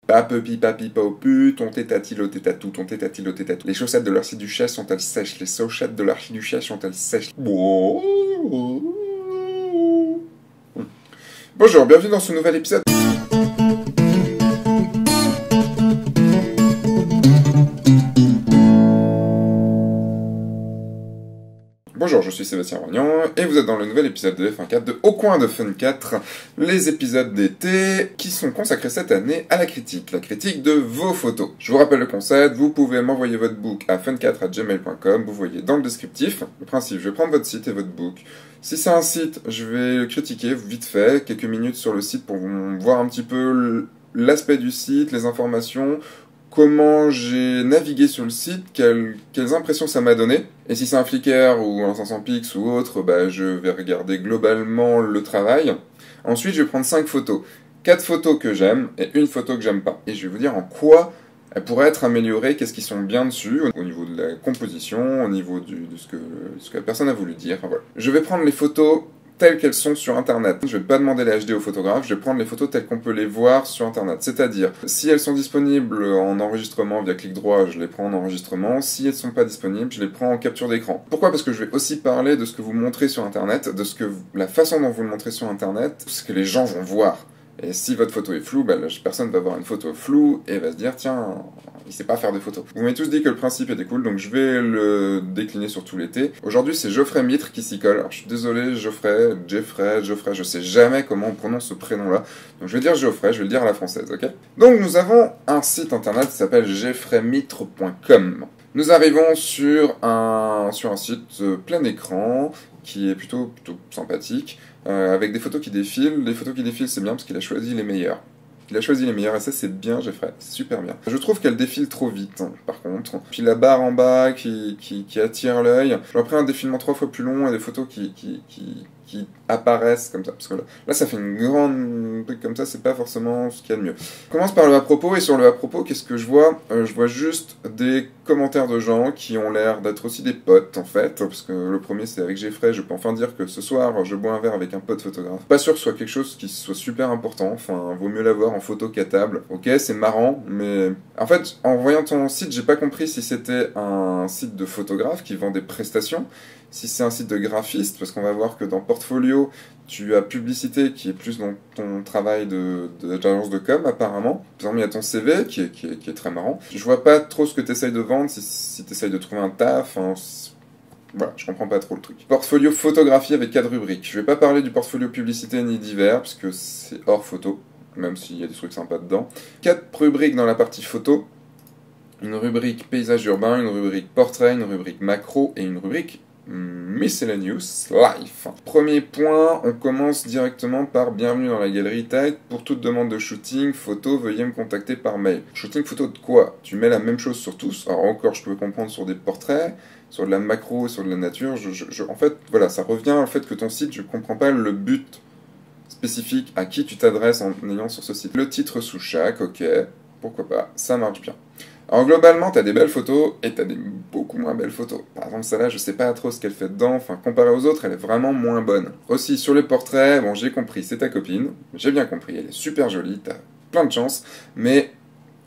Papepi papi paupu, ton tétatilo tétatou, ton tétatilo tétatou. Les chaussettes de l'archiduchesse sont-elles sèches? Les chaussettes de l'archiduchesse sont-elles sèches? Bonjour, bienvenue dans ce nouvel épisode. Bonjour, je suis Sébastien Rognan, et vous êtes dans le nouvel épisode de F1.4 de Au Coin de Fun 4, les épisodes d'été qui sont consacrés cette année à la critique de vos photos. Je vous rappelle le concept, vous pouvez m'envoyer votre book à fun4@gmail.com, vous voyez dans le descriptif. Le principe, je vais prendre votre site et votre book. Si c'est un site, je vais le critiquer vite fait, quelques minutes sur le site pour vous voir un petit peu l'aspect du site, les informations, comment j'ai navigué sur le site, quelles impressions ça m'a donné. Et si c'est un Flickr ou un 500 px ou autre, je vais regarder globalement le travail. Ensuite, je vais prendre 5 photos. 4 photos que j'aime et une photo que j'aime pas. Et je vais vous dire en quoi elles pourraient être améliorées, qu'est-ce qui sont bien dessus, au niveau de la composition, au niveau de ce que la personne a voulu dire. Voilà. Je vais prendre les photos telles qu'elles sont sur internet. Je vais pas demander les HD au photographe, je vais prendre les photos telles qu'on peut les voir sur internet. C'est-à-dire, si elles sont disponibles en enregistrement via clic droit, je les prends en enregistrement. Si elles sont pas disponibles, je les prends en capture d'écran. Pourquoi? Parce que je vais aussi parler de ce que vous montrez sur internet, de la façon dont vous le montrez sur internet, ce que les gens vont voir. Et si votre photo est floue, personne va voir une photo floue et va se dire, tiens, il sait pas faire de photos. Vous m'avez tous dit que le principe était cool, donc je vais le décliner sur tout l'été. Aujourd'hui, c'est Geoffrey Mitre qui s'y colle. Alors, je suis désolé, Geoffrey, je sais jamais comment on prononce ce prénom-là. Donc, je vais dire Geoffrey, je vais le dire à la française, ok? Donc, nous avons un site internet qui s'appelle geoffreymitre.com. Nous arrivons sur un site plein écran qui est plutôt sympathique, avec des photos qui défilent. Les photos qui défilent, c'est bien parce qu'il a choisi les meilleures. Il a choisi les meilleures et ça c'est bien, Geoffrey, c'est super bien. Je trouve qu'elle défile trop vite, par contre. Puis la barre en bas qui attire l'œil. J'aurais pris un défilement 3 fois plus long et des photos qui apparaissent comme ça. Parce que là ça fait une grande truc comme ça, c'est pas forcément ce qu'il y a de mieux. On commence par le à propos, et sur le à propos, qu'est-ce que je vois? Je vois juste des commentaires de gens qui ont l'air d'être aussi des potes, en fait. Parce que le premier c'est avec Geoffrey, je peux enfin dire que ce soir, je bois un verre avec un pote photographe. Pas sûr que ce soit quelque chose qui soit super important, enfin, vaut mieux l'avoir en photo qu'à table. Ok, c'est marrant, mais... En fait, en voyant ton site, j'ai pas compris si c'était un site de photographe qui vend des prestations, si c'est un site de graphiste, parce qu'on va voir que dans Portfolio, tu as publicité qui est plus dans ton travail d'agence de com, apparemment. Par exemple, il y a ton CV qui est très marrant. Je vois pas trop ce que tu essayes de vendre, si tu essayes de trouver un taf, voilà, je comprends pas trop le truc. Portfolio photographie avec 4 rubriques. Je vais pas parler du portfolio publicité ni divers, parce que c'est hors photo, même s'il y a des trucs sympas dedans. 4 rubriques dans la partie photo. Une rubrique paysage urbain, une rubrique portrait, une rubrique macro et une rubrique Miscellaneous Life. Premier point, on commence directement par bienvenue dans la galerie tag. Pour toute demande de shooting, photo, veuillez me contacter par mail. Shooting photo de quoi? Tu mets la même chose sur tous. Alors encore, je peux comprendre sur des portraits, sur de la macro, sur de la nature. En fait, voilà, ça revient au fait que ton site, je comprends pas le but spécifique à qui tu t'adresses en ayant sur ce site. Le titre sous chaque, ok, pourquoi pas, ça marche bien. Alors globalement, t'as des belles photos et t'as des beaucoup moins belles photos. Par exemple, celle-là, je sais pas trop ce qu'elle fait dedans, enfin, comparée aux autres, elle est vraiment moins bonne. Aussi, sur les portraits, bon, j'ai compris, c'est ta copine, j'ai bien compris, elle est super jolie, t'as plein de chance, mais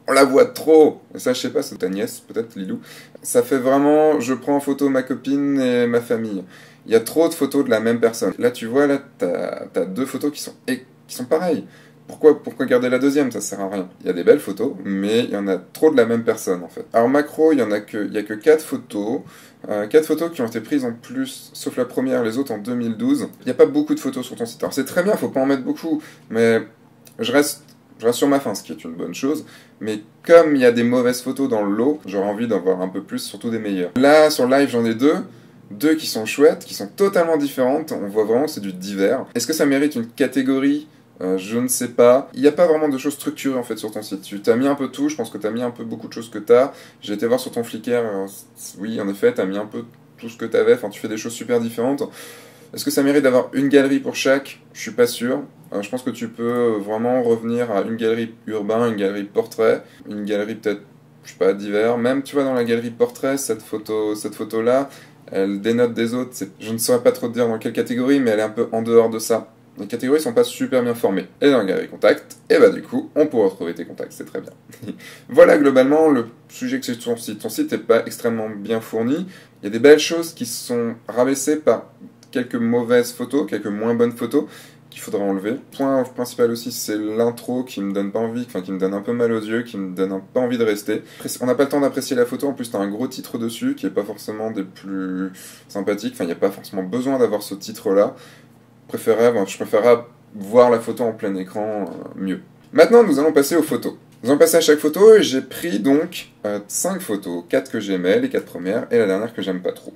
on la voit trop. Et ça, je sais pas, c'est ta nièce, peut-être, Lilou. Ça fait vraiment, je prends en photo ma copine et ma famille. Il y a trop de photos de la même personne. Là, tu vois, là, t'as 2 photos qui sont pareilles. Pourquoi garder la deuxième? Ça sert à rien. Il y a des belles photos, mais il y en a trop de la même personne, en fait. Alors, macro, il y a que 4 photos. 4 photos qui ont été prises en plus, sauf la première, les autres en 2012. Il n'y a pas beaucoup de photos sur ton site. Alors, c'est très bien, faut pas en mettre beaucoup, mais je reste sur ma faim, ce qui est une bonne chose. Mais comme il y a des mauvaises photos dans le lot, j'aurais envie d'en voir un peu plus, surtout des meilleures. Là, sur live, j'en ai 2. 2 qui sont chouettes, qui sont totalement différentes. On voit vraiment que c'est du divers. Est-ce que ça mérite une catégorie? Je ne sais pas. Il n'y a pas vraiment de choses structurées en fait sur ton site. Tu as mis un peu tout, je pense que tu as mis un peu beaucoup de choses que tu as. J'ai été voir sur ton Flickr, oui en effet, tu as mis un peu tout ce que tu avais, enfin tu fais des choses super différentes. Est-ce que ça mérite d'avoir une galerie pour chaque? Je suis pas sûr. Je pense que tu peux vraiment revenir à une galerie urbain, une galerie portrait, une galerie peut-être, je sais pas, divers. Même tu vois dans la galerie portrait, cette photo-là, elle dénote des autres. Je ne saurais pas trop te dire dans quelle catégorie, mais elle est un peu en dehors de ça. Les catégories sont pas super bien formées. Et dans la galerie contact, et bah du coup, on pourra retrouver tes contacts, c'est très bien. Voilà globalement le sujet que c'est ton site. Ton site n'est pas extrêmement bien fourni. Il y a des belles choses qui sont rabaissées par quelques mauvaises photos, quelques moins bonnes photos qu'il faudra enlever. Le point principal aussi, c'est l'intro qui me donne pas envie, enfin qui me donne un peu mal aux yeux, qui me donne pas envie de rester. On n'a pas le temps d'apprécier la photo, en plus t'as un gros titre dessus qui est pas forcément des plus sympathiques, enfin il n'y a pas forcément besoin d'avoir ce titre-là. Je préférerais voir la photo en plein écran mieux. Maintenant, nous allons passer aux photos. Nous allons passer à chaque photo et j'ai pris donc 5 photos, 4 que j'aimais, les 4 premières, et la dernière que j'aime pas trop.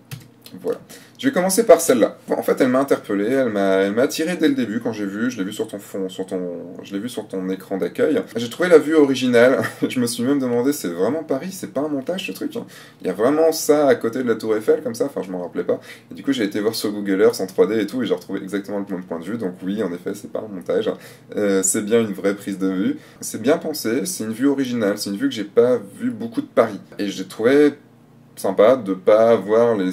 Voilà. Je vais commencer par celle-là. En fait, elle m'a interpellé, elle m'a attiré dès le début quand j'ai vu, je l'ai vu sur ton fond, je l'ai vu sur ton écran d'accueil. J'ai trouvé la vue originale, je me suis même demandé, c'est vraiment Paris, c'est pas un montage ce truc, hein. Il y a vraiment ça à côté de la Tour Eiffel comme ça, enfin je m'en rappelais pas. Et du coup, j'ai été voir sur Google Earth en 3D et tout, et j'ai retrouvé exactement le même point de vue, donc oui, en effet, c'est pas un montage. C'est bien une vraie prise de vue. C'est bien pensé, c'est une vue originale, c'est une vue que j'ai pas vu beaucoup de Paris. Et j'ai trouvé sympa de pas avoir les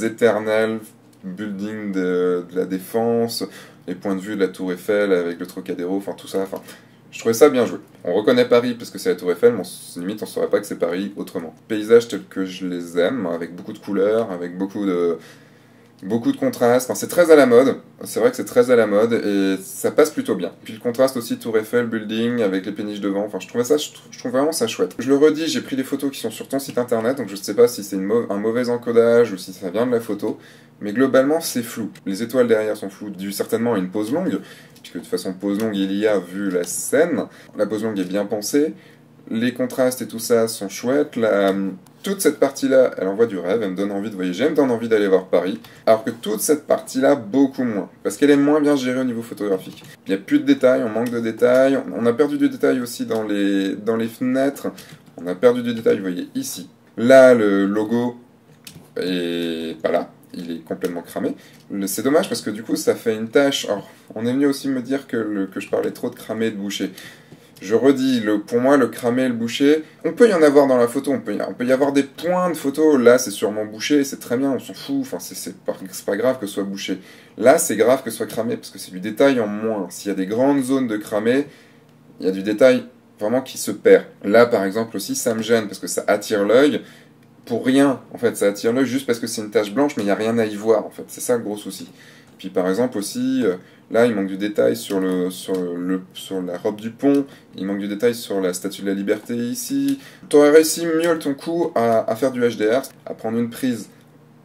éternels buildings de la Défense, les points de vue de la Tour Eiffel avec le Trocadéro, enfin tout ça, enfin je trouvais ça bien joué. On reconnaît Paris parce que c'est la Tour Eiffel, mais limite on saurait pas que c'est Paris autrement. Paysages tels que je les aime, avec beaucoup de couleurs, avec beaucoup de contrastes, enfin, c'est très à la mode, c'est vrai que c'est très à la mode et ça passe plutôt bien. Puis le contraste aussi Tour Eiffel, building, avec les péniches devant, enfin je trouve vraiment ça chouette. Je le redis, j'ai pris des photos qui sont sur ton site internet, donc je sais pas si c'est un mauvais encodage ou si ça vient de la photo, mais globalement c'est flou. Les étoiles derrière sont floues, dû certainement à une pose longue, puisque de toute façon pose longue il y a vu la scène, la pose longue est bien pensée, les contrastes et tout ça sont chouettes, toute cette partie-là, elle envoie du rêve, elle me donne envie de voyager, elle me donne envie d'aller voir Paris, alors que toute cette partie-là, beaucoup moins, parce qu'elle est moins bien gérée au niveau photographique. Il n'y a plus de détails, on manque de détails, on a perdu du détail aussi dans les fenêtres, on a perdu du détail, vous voyez ici. Là, le logo est pas là, il est complètement cramé. C'est dommage parce que du coup, ça fait une tache. Alors, on est venu aussi me dire que je parlais trop de cramé et de boucher. Je redis, pour moi, le cramé et le bouché, on peut y en avoir dans la photo, on peut y avoir des points de photo, là c'est sûrement bouché, c'est très bien, on s'en fout, enfin c'est pas grave que ce soit bouché. Là c'est grave que ce soit cramé, parce que c'est du détail en moins. S'il y a des grandes zones de cramé, il y a du détail vraiment qui se perd. Là par exemple aussi, ça me gêne, parce que ça attire l'œil, pour rien, en fait, ça attire l'œil juste parce que c'est une tache blanche, mais il n'y a rien à y voir, en fait, c'est ça le gros souci. Puis par exemple aussi, là il manque du détail sur la robe du pont, il manque du détail sur la Statue de la Liberté ici. Tu aurais réussi mieux ton coup à faire du HDR, à prendre une prise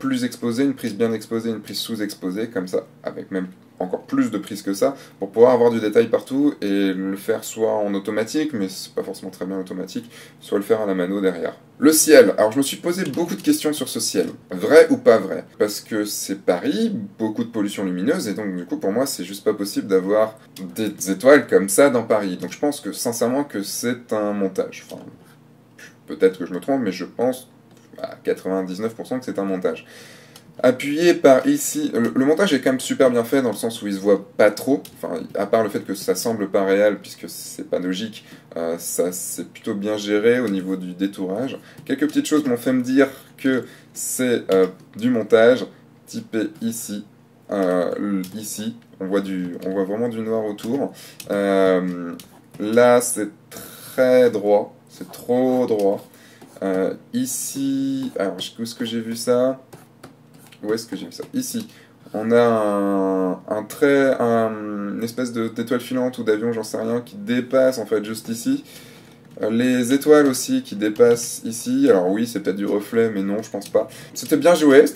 plus exposée, une prise bien exposée, une prise sous-exposée, comme ça, avec même encore plus de prises que ça, pour pouvoir avoir du détail partout et le faire soit en automatique, mais c'est pas forcément très bien automatique, soit le faire à la mano derrière. Le ciel, alors je me suis posé beaucoup de questions sur ce ciel, vrai ou pas vrai, parce que c'est Paris, beaucoup de pollution lumineuse, et donc du coup pour moi c'est juste pas possible d'avoir des étoiles comme ça dans Paris, donc je pense que sincèrement que c'est un montage, enfin peut-être que je me trompe, mais je pense à 99% que c'est un montage. Appuyé par ici, le montage est quand même super bien fait dans le sens où il se voit pas trop, enfin à part le fait que ça semble pas réel puisque c'est pas logique, ça c'est plutôt bien géré au niveau du détourage. Quelques petites choses m'ont fait me dire que c'est du montage, typé ici, ici, on voit vraiment du noir autour. Là c'est très droit, c'est trop droit. Ici, alors où est-ce que j'ai vu ça? Où est-ce que j'ai vu ça? Ici. On a une espèce d'étoile filante ou d'avion, j'en sais rien, qui dépasse en fait juste ici. Les étoiles aussi qui dépassent ici. Alors oui, c'est peut-être du reflet, mais non, je pense pas. C'était bien joué,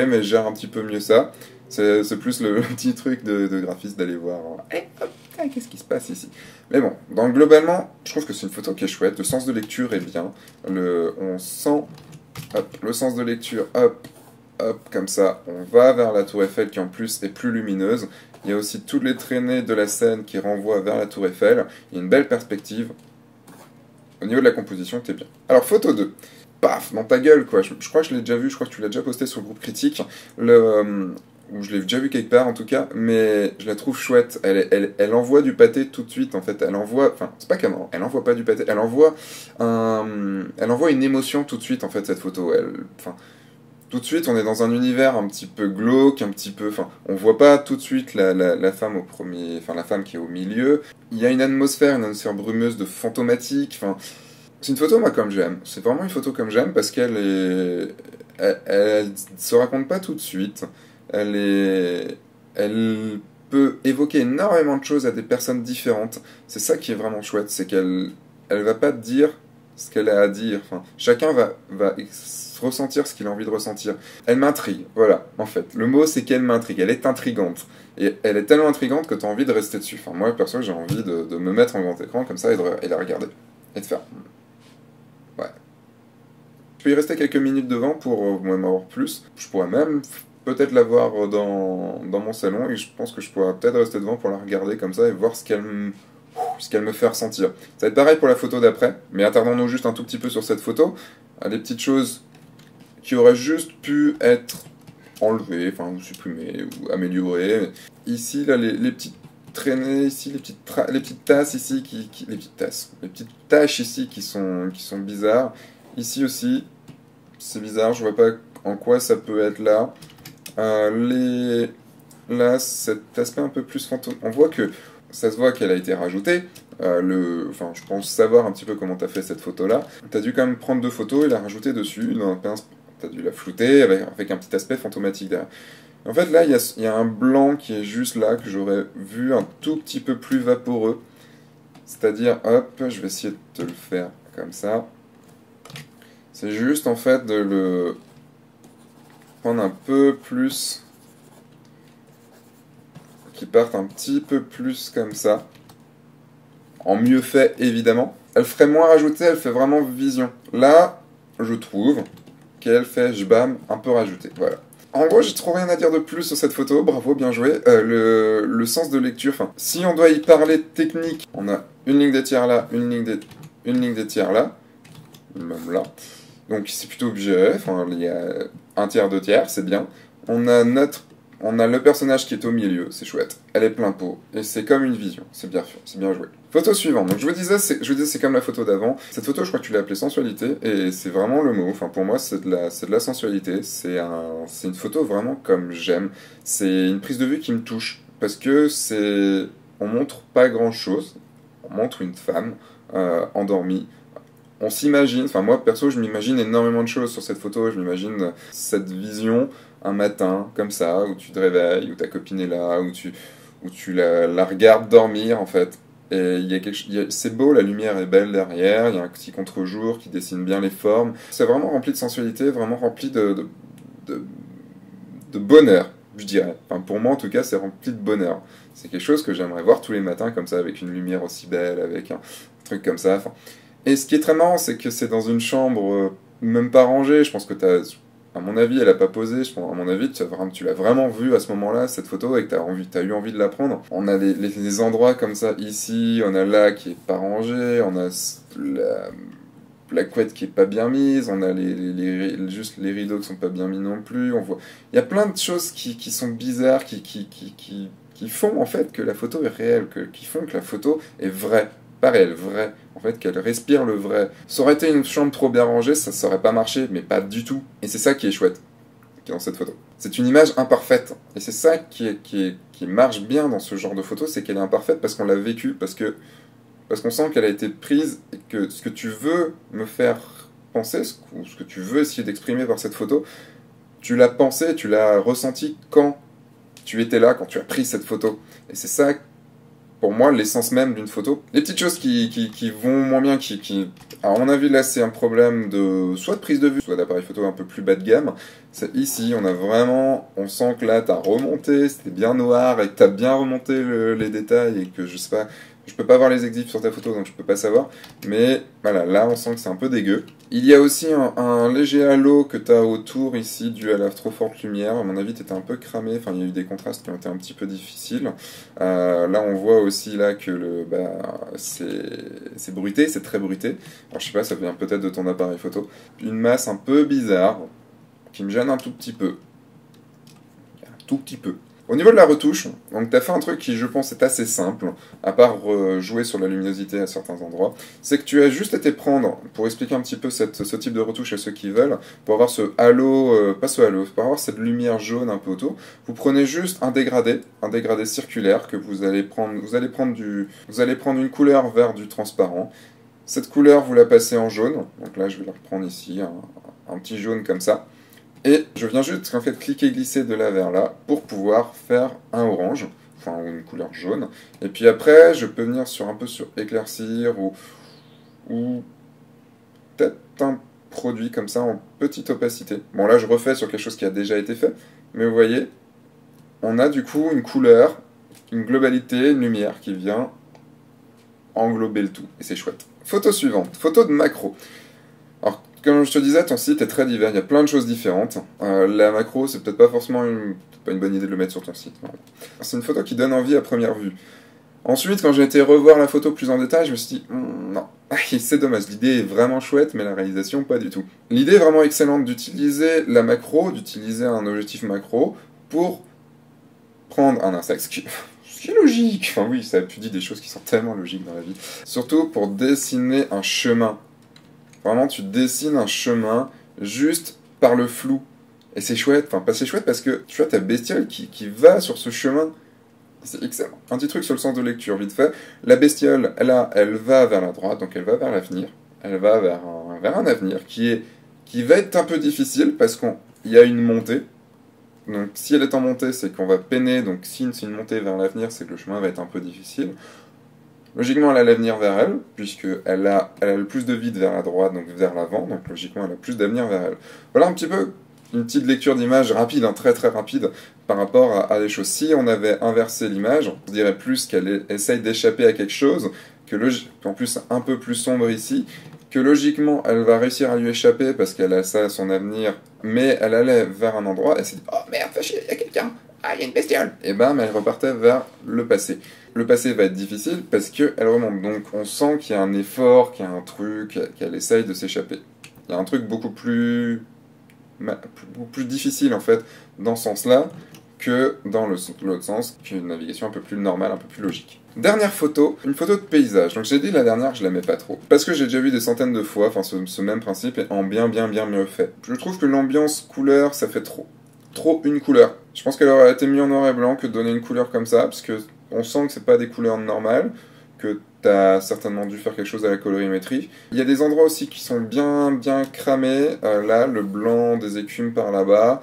mais je gère un petit peu mieux ça. C'est plus le petit truc de graphiste d'aller voir. Qu'est-ce qui se passe ici? Mais bon, donc globalement, je trouve que c'est une photo qui est chouette. Le sens de lecture est bien. On sent le sens de lecture, hop, comme ça, on va vers la Tour Eiffel qui en plus est plus lumineuse. Il y a aussi toutes les traînées de la scène qui renvoient vers la Tour Eiffel. Il y a une belle perspective. Au niveau de la composition, t'es bien. Alors, photo 2. Paf, dans ta gueule, quoi. Je crois que je l'ai déjà vu, je crois que tu l'as déjà posté sur le groupe critique. Ou je l'ai déjà vu quelque part, en tout cas. Mais je la trouve chouette. Elle envoie du pâté tout de suite, en fait. Elle envoie... Enfin, c'est pas elle envoie pas du pâté. Elle envoie une émotion tout de suite, en fait, cette photo. Enfin... Tout de suite, on est dans un univers un petit peu glauque, un petit peu... Enfin, on voit pas tout de suite la femme au premier... Enfin, la femme qui est au milieu. Il y a une atmosphère brumeuse de fantomatique. Enfin, c'est une photo, moi, comme j'aime. C'est vraiment une photo comme j'aime parce qu'elle est... Elle se raconte pas tout de suite. Elle peut évoquer énormément de choses à des personnes différentes. C'est ça qui est vraiment chouette, c'est elle va pas te dire ce qu'elle a à dire. Enfin, chacun va ressentir ce qu'il a envie de ressentir. Elle m'intrigue, voilà, en fait. Le mot, c'est qu'elle m'intrigue. Elle est intrigante. Et elle est tellement intrigante que tu as envie de rester dessus. Enfin, moi, perso, j'ai envie de me mettre en grand écran comme ça et la regarder. Et de faire... Ouais. Je peux y rester quelques minutes devant pour m'en avoir plus. Je pourrais même peut-être la voir dans mon salon et je pense que je pourrais peut-être rester devant pour la regarder comme ça et voir ce qu'elle me fait ressentir. Ça va être pareil pour la photo d'après, mais attardons-nous juste un tout petit peu sur cette photo. Des petites choses qui auraient juste pu être enlevées, enfin ou supprimées ou améliorées. Ici, là, les petites traînées ici, les petites tasses ici, les petites taches ici qui sont bizarres. Ici aussi, c'est bizarre, je vois pas en quoi ça peut être là. Là, cet aspect un peu plus fantôme, on voit que ça se voit qu'elle a été rajoutée. Enfin, je pense savoir un petit peu comment t'as fait cette photo-là. T'as dû quand même prendre 2 photos et la rajouter dessus. T'as dû la flouter avec un petit aspect fantomatique derrière. En fait, là, il y a un blanc qui est juste là, que j'aurais vu un tout petit peu plus vaporeux. C'est-à-dire, hop, je vais essayer de te le faire comme ça. C'est juste, en fait, de le prendre un peu plus... qui parte un petit peu plus comme ça. En mieux fait, évidemment. Elle ferait moins rajouter, elle fait vraiment vision. Là, je trouve qu'elle fait, jbam, un peu rajouté. Voilà. En gros, j'ai trop rien à dire de plus sur cette photo. Bravo, bien joué. Le sens de lecture, enfin, si on doit y parler technique, on a une ligne des tiers là, une ligne des tiers là, même là. Donc c'est plutôt bien. Enfin, il y a un tiers, 2 tiers, c'est bien. On a le personnage qui est au milieu, c'est chouette. Elle est plein pot, et c'est comme une vision. C'est bien fait, c'est bien joué. Photo suivante. Donc je vous disais, c'est comme la photo d'avant. Cette photo, je crois que tu l'as appelée sensualité, et c'est vraiment le mot. Enfin, pour moi, c'est de la sensualité. C'est une photo vraiment comme j'aime. C'est une prise de vue qui me touche, parce que on montre pas grand chose. On montre une femme endormie. On s'imagine, enfin moi perso je m'imagine énormément de choses sur cette photo, je m'imagine cette vision un matin comme ça, où tu te réveilles, où ta copine est là, où tu la regardes dormir en fait. Et c'est beau, la lumière est belle derrière, il y a un petit contre-jour qui dessine bien les formes. C'est vraiment rempli de sensualité, vraiment rempli de bonheur, je dirais. Enfin pour moi en tout cas c'est rempli de bonheur. C'est quelque chose que j'aimerais voir tous les matins comme ça, avec une lumière aussi belle, avec un truc comme ça. Enfin, et ce qui est très marrant, c'est que c'est dans une chambre même pas rangée. Je pense que à mon avis, elle a pas posé. À mon avis, tu l'as vraiment vu à ce moment-là, cette photo, et que t'as eu envie de la prendre. On a les endroits comme ça ici, on a là qui est pas rangé, on a la couette qui est pas bien mise, on a juste les rideaux qui sont pas bien mis non plus. Il y a plein de choses qui sont bizarres, qui font en fait que la photo est réelle, qui font que la photo est vraie. Pas réelle, vraie. En fait, qu'elle respire le vrai. Ça aurait été une chambre trop bien rangée, ça aurait pas marché, mais pas du tout. Et c'est ça qui est chouette, qui est dans cette photo. C'est une image imparfaite. Et c'est ça qui marche bien dans ce genre de photo, c'est qu'elle est imparfaite parce qu'on l'a vécue, parce qu'on sent qu'elle a été prise, et que ce que tu veux me faire penser, ou ce que tu veux essayer d'exprimer par cette photo, tu l'as pensé, tu l'as ressenti quand tu étais là, quand tu as pris cette photo. Et c'est ça, pour moi, l'essence même d'une photo. Les petites choses qui vont moins bien, à mon avis, là, c'est un problème soit de prise de vue, soit d'appareil photo un peu plus bas de gamme. Ici, on sent que là, t'as remonté, c'était bien noir, et que t'as bien remonté les détails, et que, je sais pas, je peux pas voir les exifs sur ta photo, donc je peux pas savoir. Mais, voilà, là, on sent que c'est un peu dégueu. Il y a aussi un léger halo que tu as autour ici, dû à la trop forte lumière. À mon avis, tu étais un peu cramé. Enfin, il y a eu des contrastes qui ont été un petit peu difficiles. Là, on voit aussi là que c'est bruité, c'est très bruité. Alors, je sais pas, ça vient peut-être de ton appareil photo. Une masse un peu bizarre, qui me gêne un tout petit peu. Un tout petit peu. Au niveau de la retouche, donc tu as fait un truc qui je pense est assez simple, à part jouer sur la luminosité à certains endroits, c'est que tu as juste été prendre, pour expliquer un petit peu ce type de retouche à ceux qui veulent, pour avoir ce halo, pas ce halo, pour avoir cette lumière jaune un peu autour, vous prenez juste un dégradé circulaire que vous allez prendre une couleur vers du transparent. Cette couleur vous la passez en jaune, donc là je vais la reprendre ici, un petit jaune comme ça. Et je viens juste en fait cliquer glisser de là vers là pour pouvoir faire un orange, enfin une couleur jaune. Et puis après, je peux venir un peu sur éclaircir ou peut-être un produit comme ça en petite opacité. Bon là je refais sur quelque chose qui a déjà été fait, mais vous voyez, on a du coup une couleur, une globalité, une lumière qui vient englober le tout. Et c'est chouette. Photo suivante, photo de macro. Alors, comme je te disais, ton site est très divers, il y a plein de choses différentes. La macro, c'est peut-être pas forcément pas une bonne idée de le mettre sur ton site. C'est une photo qui donne envie à première vue. Ensuite, quand j'ai été revoir la photo plus en détail, je me suis dit, non, c'est dommage, l'idée est vraiment chouette, mais la réalisation, pas du tout. L'idée est vraiment excellente d'utiliser la macro, d'utiliser un objectif macro pour prendre un insecte, ce qui est logique. Enfin oui, tu dis des choses qui sont tellement logiques dans la vie. Surtout pour dessiner un chemin. Vraiment, tu dessines un chemin juste par le flou. Et c'est chouette, enfin pas c'est chouette parce que tu vois ta bestiole qui va sur ce chemin. C'est excellent. Un petit truc sur le sens de lecture, vite fait. La bestiole, elle va vers la droite, donc elle va vers l'avenir. Elle va vers un avenir qui va être un peu difficile parce qu'il y a une montée. Donc si elle est en montée, c'est qu'on va peiner. Donc si c'est une montée vers l'avenir, c'est que le chemin va être un peu difficile. Logiquement, elle a l'avenir vers elle, puisqu'elle a le plus de vide vers la droite, donc vers l'avant, donc logiquement, elle a plus d'avenir vers elle. Voilà un petit peu une petite lecture d'image rapide, très très rapide, par rapport à des choses. Si on avait inversé l'image, on dirait plus qu'elle essaye d'échapper à quelque chose, qu'en plus un peu plus sombre ici, que logiquement, elle va réussir à lui échapper parce qu'elle a ça à son avenir, mais elle allait vers un endroit, elle s'est dit « Oh merde, fâché, il y a quelqu'un !» Ah, il y a une bestiole! Et bam, elle repartait vers le passé. Le passé va être difficile parce qu'elle remonte. Donc on sent qu'il y a un effort, qu'il y a un truc, qu'elle essaye de s'échapper. Il y a un truc beaucoup plus difficile en fait dans ce sens-là que dans l'autre sens, qu'une navigation un peu plus normale, un peu plus logique. Dernière photo, une photo de paysage. Donc j'ai dit la dernière, je l'aimais pas trop. Parce que j'ai déjà vu des centaines de fois, enfin ce même principe est en bien mieux fait. Je trouve que l'ambiance couleur, ça fait trop une couleur. Je pense qu'elle aurait été mieux en noir et blanc que de donner une couleur comme ça, parce que on sent que c'est pas des couleurs normales, que t'as certainement dû faire quelque chose à la colorimétrie. Il y a des endroits aussi qui sont bien cramés. Là, le blanc des écumes par là-bas,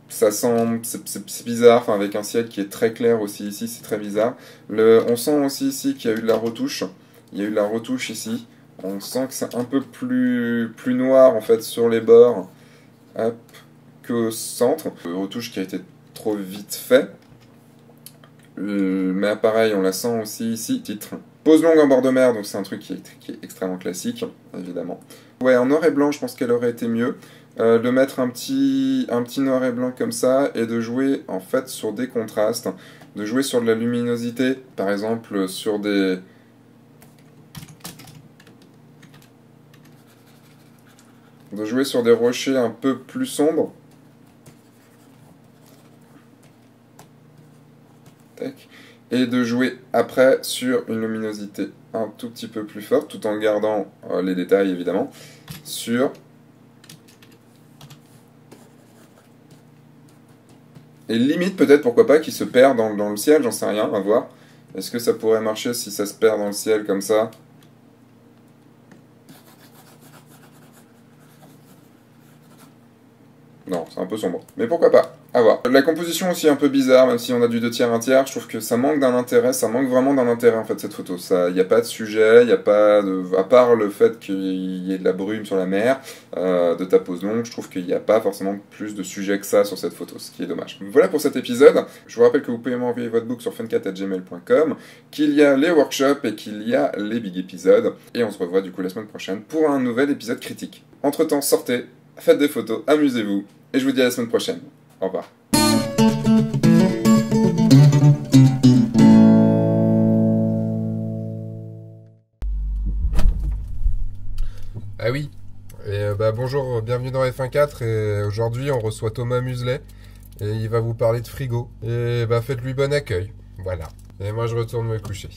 ça semble, c'est bizarre, enfin avec un ciel qui est très clair aussi ici, c'est très bizarre. On sent aussi ici qu'il y a eu de la retouche. Il y a eu de la retouche ici. On sent que c'est un peu plus noir en fait sur les bords. Hop. Qu'au centre. Retouche qui a été trop vite fait. Mais pareil, on la sent aussi ici. Titre. Pose longue en bord de mer, donc c'est un truc qui est extrêmement classique, évidemment. Ouais, en noir et blanc, je pense qu'elle aurait été mieux. De mettre un petit noir et blanc comme ça, et de jouer en fait sur des contrastes. De jouer sur de la luminosité, par exemple sur des... De jouer sur des rochers un peu plus sombres. Et de jouer après sur une luminosité un tout petit peu plus forte, tout en gardant les détails évidemment, sur... Et limite peut-être, pourquoi pas, qu'il se perd dans le ciel, j'en sais rien, à voir. Est-ce que ça pourrait marcher si ça se perd dans le ciel comme ça ? Non, c'est un peu sombre. Mais pourquoi pas, à voir. La composition aussi est un peu bizarre, même si on a du 2/3, 1/3, je trouve que ça manque d'un intérêt, ça manque vraiment d'un intérêt en fait cette photo. Il n'y a pas de sujet, il n'y a pas de... À part le fait qu'il y ait de la brume sur la mer, de ta pose longue, je trouve qu'il n'y a pas forcément plus de sujet que ça sur cette photo, ce qui est dommage. Voilà pour cet épisode. Je vous rappelle que vous pouvez m'envoyer votre book sur funcat@gmail.com, qu'il y a les workshops et qu'il y a les big épisodes. Et on se revoit du coup la semaine prochaine pour un nouvel épisode critique. Entre-temps, sortez, faites des photos, amusez-vous. Et je vous dis à la semaine prochaine. Au revoir. Ah oui, et bonjour, bienvenue dans F1.4 et aujourd'hui on reçoit Thomas Muselet Et il va vous parler de frigo. Et bah faites-lui bon accueil. Voilà. Et moi je retourne me coucher.